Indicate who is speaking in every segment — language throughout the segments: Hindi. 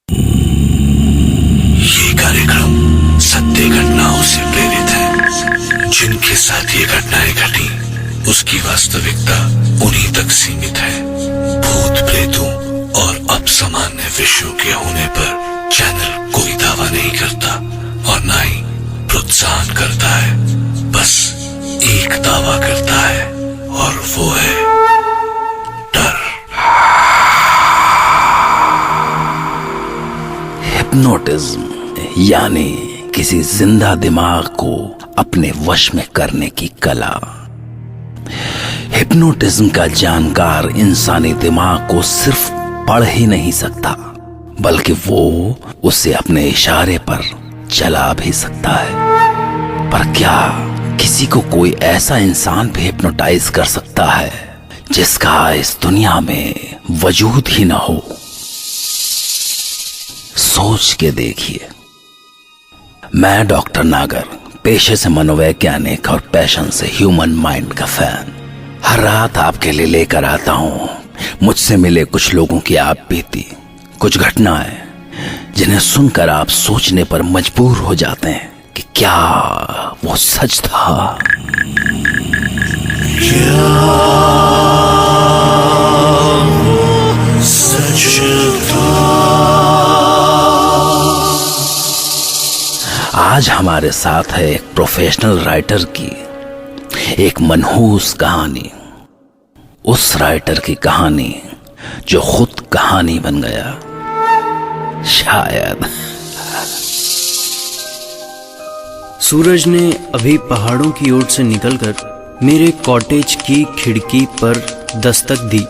Speaker 1: ये कार्यक्रम सत्य घटनाओं से प्रेरित है। जिनके साथ ये घटनाएं घटी उसकी वास्तविकता उन्हीं तक सीमित है। भूत प्रेतों और असामान्य विषयों के होने पर चैनल कोई दावा नहीं करता और ना ही प्रोत्साहन करता है। बस एक दावा करता है और वो है डर।
Speaker 2: हिप्नोटिज्म यानी किसी जिंदा दिमाग को अपने वश में करने की कला। हिप्नोटिज्म का जानकार इंसानी दिमाग को सिर्फ पढ़ ही नहीं सकता बल्कि वो उसे अपने इशारे पर चला भी सकता है। पर क्या किसी को कोई ऐसा इंसान भी हिप्नोटाइज कर सकता है जिसका इस दुनिया में वजूद ही ना हो? सोच के देखिए। मैं डॉक्टर नागर, पेशे से मनोवैज्ञानिक और पैशन से ह्यूमन माइंड का फैन, हर रात आपके लिए लेकर आता हूं मुझसे मिले कुछ लोगों की आप बीती, कुछ घटनाएं जिन्हें सुनकर आप सोचने पर मजबूर हो जाते हैं कि क्या वो सच था।
Speaker 1: क्या वो सच था?
Speaker 2: आज हमारे साथ है एक प्रोफेशनल राइटर की एक मनहूस कहानी। उस राइटर की कहानी जो खुद कहानी बन गया। शायद
Speaker 3: सूरज ने अभी पहाड़ों की ओर से निकलकर मेरे कॉटेज की खिड़की पर दस्तक दी।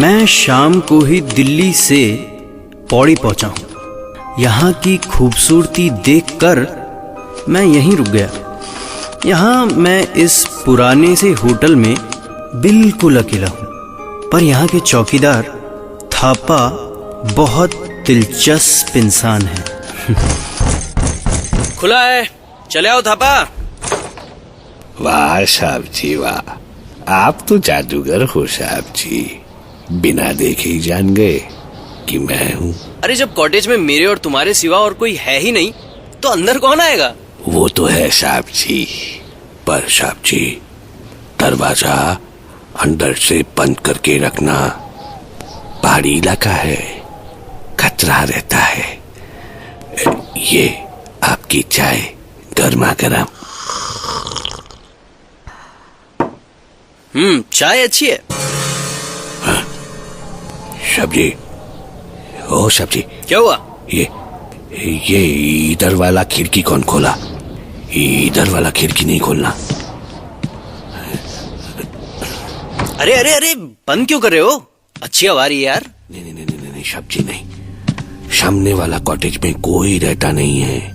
Speaker 3: मैं शाम को ही दिल्ली से पौड़ी पहुंचा हूं। यहाँ की खूबसूरती देखकर मैं यहीं रुक गया। यहाँ मैं इस पुराने से होटल में बिल्कुल अकेला हूँ, पर यहाँ के चौकीदार थापा बहुत दिलचस्प इंसान है। खुला है, चले आओ थापा।
Speaker 4: वाह साहब जी वाह, आप तो जादूगर हो साहब जी। बिना देखे ही जान गए कि मैं हूँ।
Speaker 3: अरे जब कॉटेज में मेरे और तुम्हारे सिवा और कोई है ही नहीं तो अंदर कौन आएगा?
Speaker 4: वो तो है साहब जी, पर साहब जी दरवाजा अंदर से बंद करके रखना। पहाड़ी इलाका है, खतरा रहता है। ये आपकी चाय गर्मा गर्म।
Speaker 3: चाय अच्छी है।
Speaker 4: हाँ सब्जी, ओ सब्जी
Speaker 3: क्या हुआ?
Speaker 4: ये इधर वाला खिड़की कौन खोला? इधर वाला खिड़की नहीं खोलना।
Speaker 3: अरे अरे अरे बंद क्यों कर रहे हो? अच्छी हवा आ रही है यार।
Speaker 4: नहीं सब्जी नहीं। सामने वाला कॉटेज में कोई रहता नहीं है,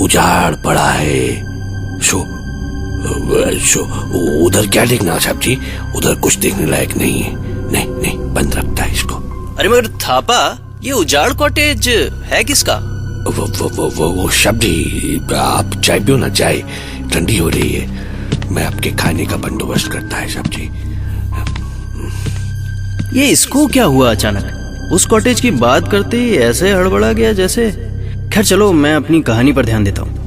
Speaker 4: उजाड़ पड़ा है। सो उधर क्या देखना सब्जी? उधर कुछ देखने लायक नहीं है। नहीं बंद रखता है इसको।
Speaker 3: अरे मगर थापा, ये उजाड़ कॉटेज है किसका?
Speaker 4: वो सब्जी, आप चाय पियो ना, चाय ठंडी हो रही है। मैं आपके खाने का बंदोबस्त करता है सब्जी।
Speaker 3: ये इसको क्या हुआ अचानक? उस कॉटेज की बात करते ही ऐसे हड़बड़ा गया जैसे। खैर चलो, मैं अपनी कहानी पर ध्यान देता हूँ।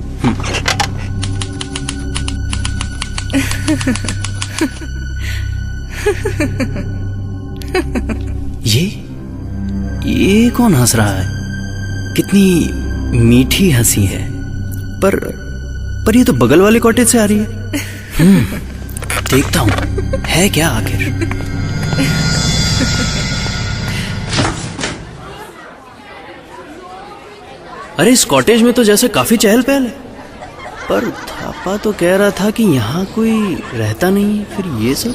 Speaker 3: ये कौन हंस रहा है? कितनी मीठी हंसी है। पर ये तो बगल वाले कॉटेज से आ रही है। देखता हूँ है क्या आखिर। अरे इस कॉटेज में तो जैसे काफी चहल पहल है, पर थापा तो कह रहा था कि यहाँ कोई रहता नहीं है। फिर ये सब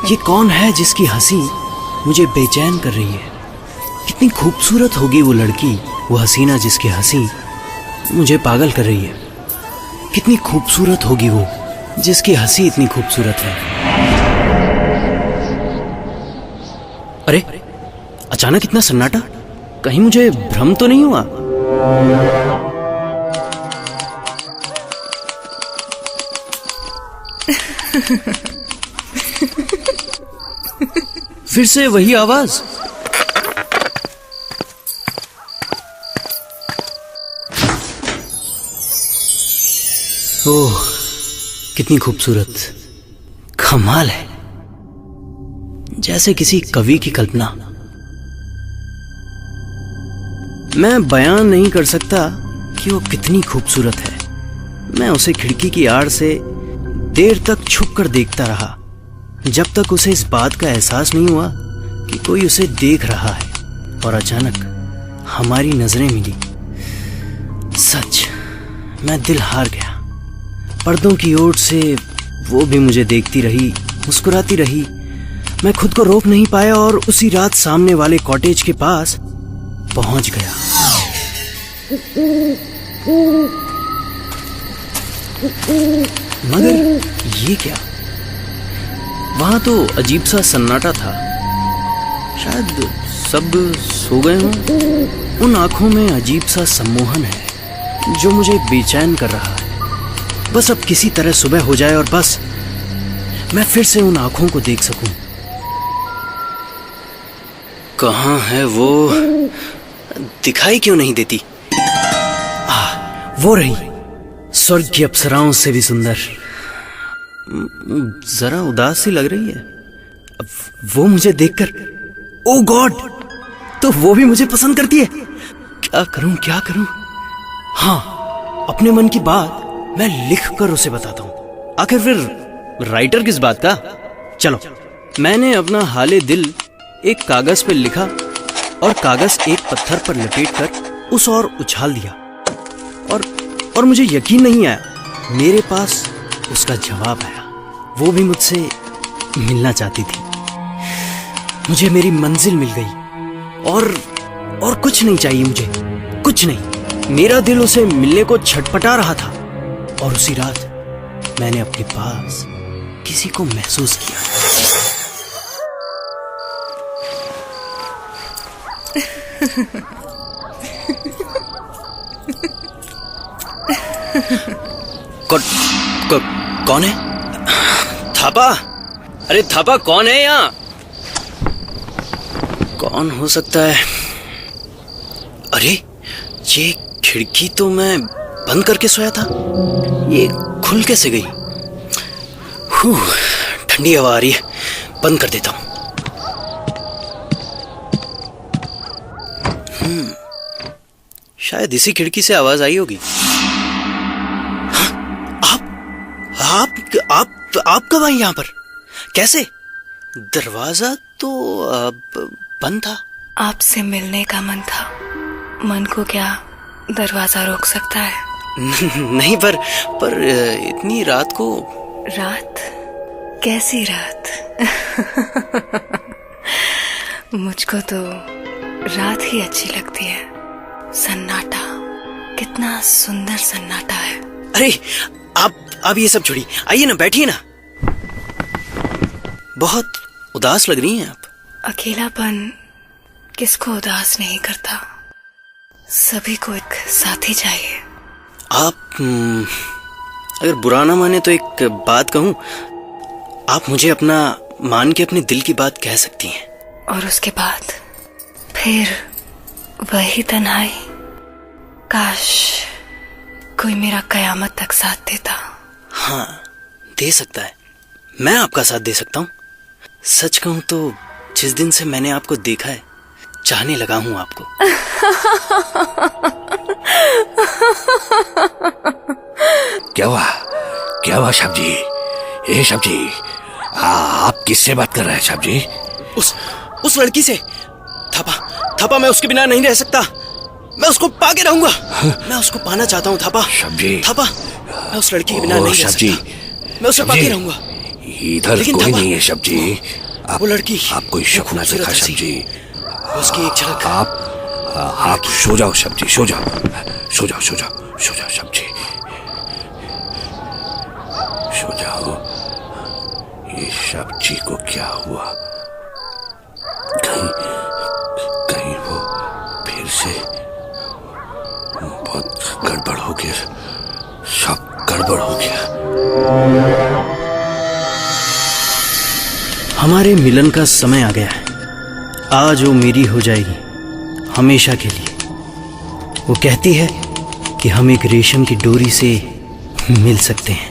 Speaker 3: ये कौन है जिसकी हंसी मुझे बेचैन कर रही है? कितनी खूबसूरत होगी वो लड़की, वो हसीना जिसकी हंसी मुझे पागल कर रही है। कितनी खूबसूरत होगी वो जिसकी हंसी इतनी खूबसूरत है। अरे अचानक इतना सन्नाटा, कहीं मुझे भ्रम तो नहीं हुआ? फिर से वही आवाज। ओह, कितनी खूबसूरत, कमाल है, जैसे किसी कवि की कल्पना। मैं बयान नहीं कर सकता कि वो कितनी खूबसूरत है। मैं उसे खिड़की की आड़ से देर तक छुप कर देखता रहा, जब तक उसे इस बात का एहसास नहीं हुआ कि कोई उसे देख रहा है। और अचानक हमारी नजरें मिली। सच, मैं दिल हार गया। पर्दों की ओर से वो भी मुझे देखती रही, मुस्कुराती रही। मैं खुद को रोक नहीं पाया और उसी रात सामने वाले कॉटेज के पास पहुंच गया। मगर ये क्या? वहां तो अजीब सा सन्नाटा था। शायद सब सो गए हों। उन आंखों में अजीब सा सम्मोहन है जो मुझे बेचैन कर रहा है। बस अब किसी तरह सुबह हो जाए और बस मैं फिर से उन आंखों को देख सकूं। कहाँ है वो? दिखाई क्यों नहीं देती? वो रही, स्वर्ग की अप्सराओं से भी सुंदर। जरा उदास सी लग रही है। अब वो मुझे देखकर, ओ गॉड, तो वो भी मुझे पसंद करती है। क्या करूं, क्या करूं? हाँ, अपने मन की बात मैं लिख कर उसे बताता हूं। आखिर फिर राइटर किस बात का? चलो, मैंने अपना हाले दिल एक कागज पर लिखा और कागज एक पत्थर पर लपेटकर उस ओर उछाल दिया। और मुझे यकीन नहीं आया, मेरे पास उसका जवाब आया। वो भी मुझसे मिलना चाहती थी। मुझे मेरी मंजिल मिल गई और कुछ नहीं चाहिए मुझे, कुछ नहीं। मेरा दिल उसे मिलने को छटपटा रहा था। और उसी रात मैंने अपने पास किसी को महसूस किया। कौन है? थापा? अरे थापा, कौन है यहाँ? कौन हो सकता है? अरे ये खिड़की तो मैं बंद करके सोया था, ये खुल कैसे गई? ठंडी हवा आ रही है, बंद कर देता हूं। शायद इसी खिड़की से आवाज आई होगी। आप कब आई यहाँ पर? कैसे? दरवाजा तो बंद था।
Speaker 5: आपसे मिलने का मन था। मन को क्या दरवाजा रोक सकता है?
Speaker 3: नहीं, पर इतनी रात को।
Speaker 5: रात? कैसी रात? मुझको तो रात ही अच्छी लगती है। सन्नाटा, कितना सुंदर सन्नाटा है।
Speaker 3: अरे आप ये सब छोड़िए, आइए ना, बैठिए ना। बहुत उदास लग रही हैं आप।
Speaker 5: अकेलापन किसको उदास नहीं करता? सभी को एक साथी चाहिए।
Speaker 3: आप अगर बुरा ना माने तो एक बात कहूं, आप मुझे अपना मान के अपने दिल की बात कह सकती हैं।
Speaker 5: और उसके बाद फिर वही तन्हाई। काश कोई मेरा कयामत तक साथ देता।
Speaker 3: हाँ, दे सकता है। मैं आपका साथ दे सकता हूँ। सच कहूं तो जिस दिन से मैंने आपको देखा है, चाहने लगा हूं आपको।
Speaker 4: क्या हुआ साहब जी? ए साहब जी, आप किससे बात कर रहे हैं साहब जी?
Speaker 3: उस लड़की से। थापा, मैं उसके बिना नहीं रह सकता। मैं उसको पाके रहूंगा। मैं उसको पाना चाहता हूँ थापा।
Speaker 4: साहब जी,
Speaker 3: थापा, मैं उस लड़की के बिना नहीं रह सकता। मैं उसे पाके रहूंगा।
Speaker 4: इधर कोई नहीं है साहब जी।
Speaker 3: वो लड़की,
Speaker 4: आप कोई सपना देखा साहब जी?
Speaker 3: उसकी एक झलक।
Speaker 4: आप सो जाओ साहब जी, सो जाओ साहब जी, सो जाओ। ये साहब जी को क्या हुआ? कहीं वो फिर से बहुत गड़बड़ हो गया, सब गड़बड़ हो गया।
Speaker 3: हमारे मिलन का समय आ गया है। आज वो मेरी हो जाएगी हमेशा के लिए। वो कहती है कि हम एक रेशम की डोरी से मिल सकते हैं।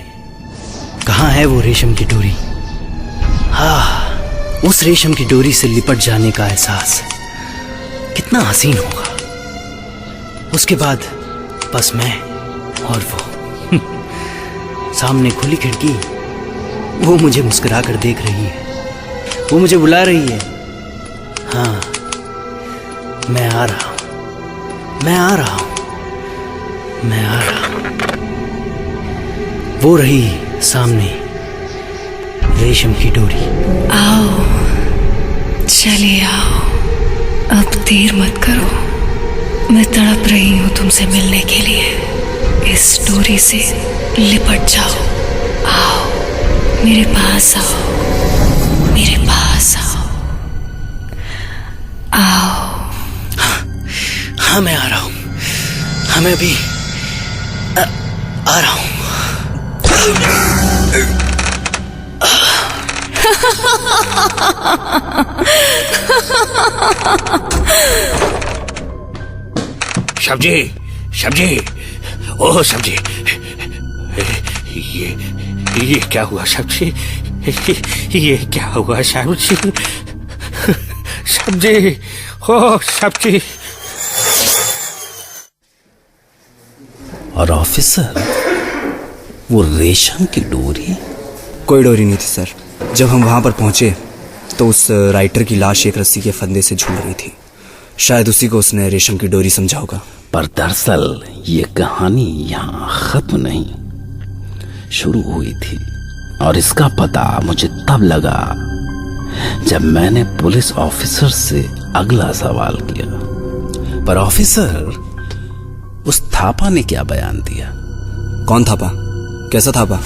Speaker 3: कहाँ है वो रेशम की डोरी? हाँ, उस रेशम की डोरी से लिपट जाने का एहसास कितना हसीन होगा। उसके बाद बस मैं और वो। सामने खुली खिड़की, वो मुझे मुस्कुरा कर देख रही है, वो मुझे बुला रही है। हाँ, मैं आ रहा हूं, मैं आ रहा हूं, मैं आ रहा हूं। वो रही सामने रेशम की डोरी।
Speaker 5: आओ, चलिए आओ, अब देर मत करो। मैं तड़प रही हूँ तुमसे मिलने के लिए। इस डोरी से लिपट जाओ। आओ, मेरे पास आओ, मेरे पास आओ, आओ।
Speaker 3: हाँ, मैं आ रहा हूं। हाँ, मैं भी आ रहा हूं।
Speaker 4: सब्जी, सब्जी, ओह सब्जी, ये क्या हुआ सब्जी? ये क्या हुआ सब्जी? सब्जी, ओह सब्जी।
Speaker 2: और ऑफिसर, वो रेशम की डोरी?
Speaker 6: कोई डोरी नहीं थी सर। जब हम वहाँ पर पहुँचे तो उस राइटर की लाश एक रस्सी के फंदे से झूल रही थी। शायद उसी को उसने रेशम की डोरी समझा होगा।
Speaker 2: पर दरअसल ये कहानी यहाँ खत्म नहीं, शुरू हुई थी। और इसका पता मुझे तब लगा जब मैंने पुलिस ऑफिसर से अगला सवाल किया। पर ऑफिसर, उस थापा ने क्या बयान दिया?
Speaker 6: कौन थापा? कैसा थापा?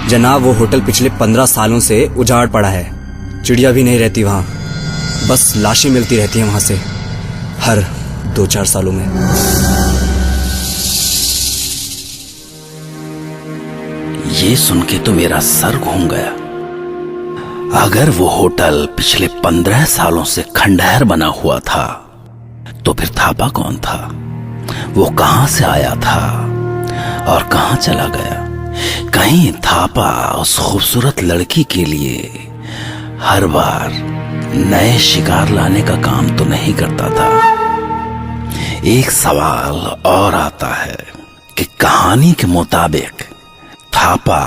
Speaker 6: जनाब, वो होटल पिछले 15 सालों से उजाड़ पड़ा है। चिड़िया भी नहीं रहती वहाँ, बस लाशें मिलती रहती हैं वहाँ से हर 2-4 सालों में।
Speaker 2: ये सुन के तो मेरा सर घूम गया। अगर वो होटल पिछले 15 सालों से खंडहर बना हुआ था, तो फिर थापा कौन था? वो कहां से आया था और कहां चला गया? कहीं थापा उस खूबसूरत लड़की के लिए हर बार नए शिकार लाने का काम तो नहीं करता था? एक सवाल और आता है कि कहानी के मुताबिक थापा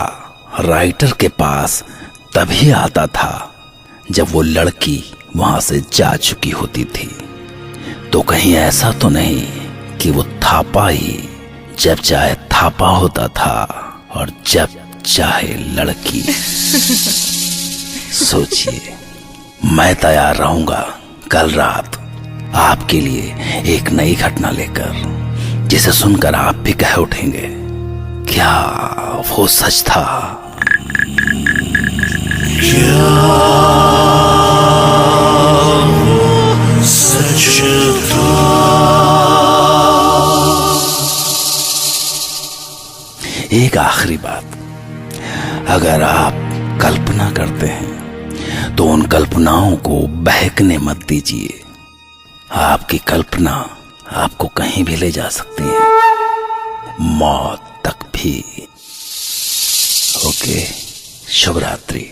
Speaker 2: राइटर के पास तभी आता था जब वो लड़की वहां से जा चुकी होती थी। तो कहीं ऐसा तो नहीं कि वो थापा ही जब चाहे थापा होता था और जब चाहे लड़की? सोचिए, मैं तैयार रहूंगा कल रात आपके लिए एक नई घटना लेकर, जिसे सुनकर आप भी कह उठेंगे, क्या वो सच था?
Speaker 1: क्या वो सच था?
Speaker 2: एक आखिरी बात, अगर आप कल्पना करते हैं तो उन कल्पनाओं को बहकने मत दीजिए। आपकी कल्पना आपको कहीं भी ले जा सकती है, मौत तक भी। ओके, शुभ रात्रि।